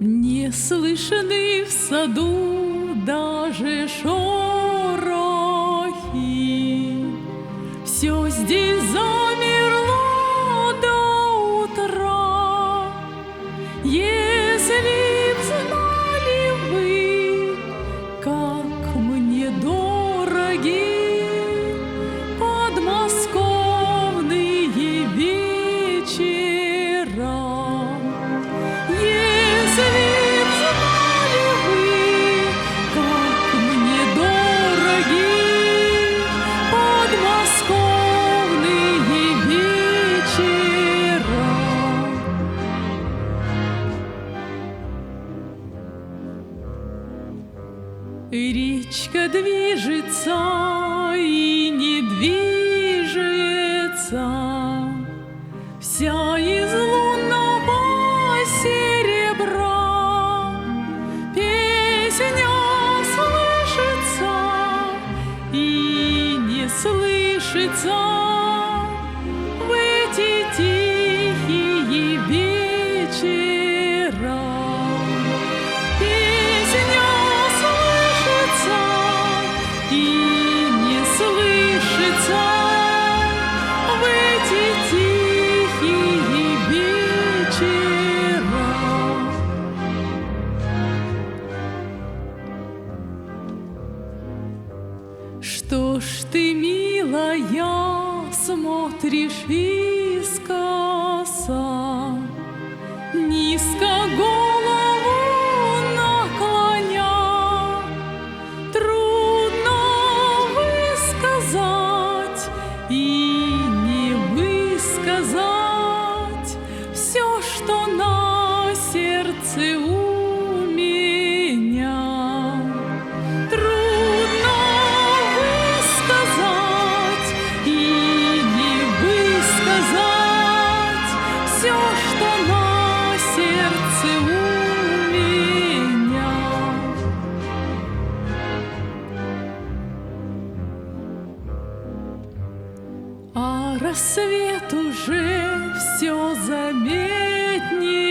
Не слышны в саду даже шорохи. Все здесь замерло до утра. Если б знали вы, как мне дороги подмосковные вечера. Если б знали вы, как мне дороги подмосковные вечера. Речка движется и не движется, вся из лунного серебра. Песня слышится и не слышится в эти тихие вечера. Песня слышится и не слышится в эти тихие вечера. Что ж ты, милая, смотришь искоса, низко голову наклоня? Трудно высказать и не высказать все, что на сердце у меня. Трудно высказать и не высказать все, что на сердце у меня. А рассвет уже все заметнее.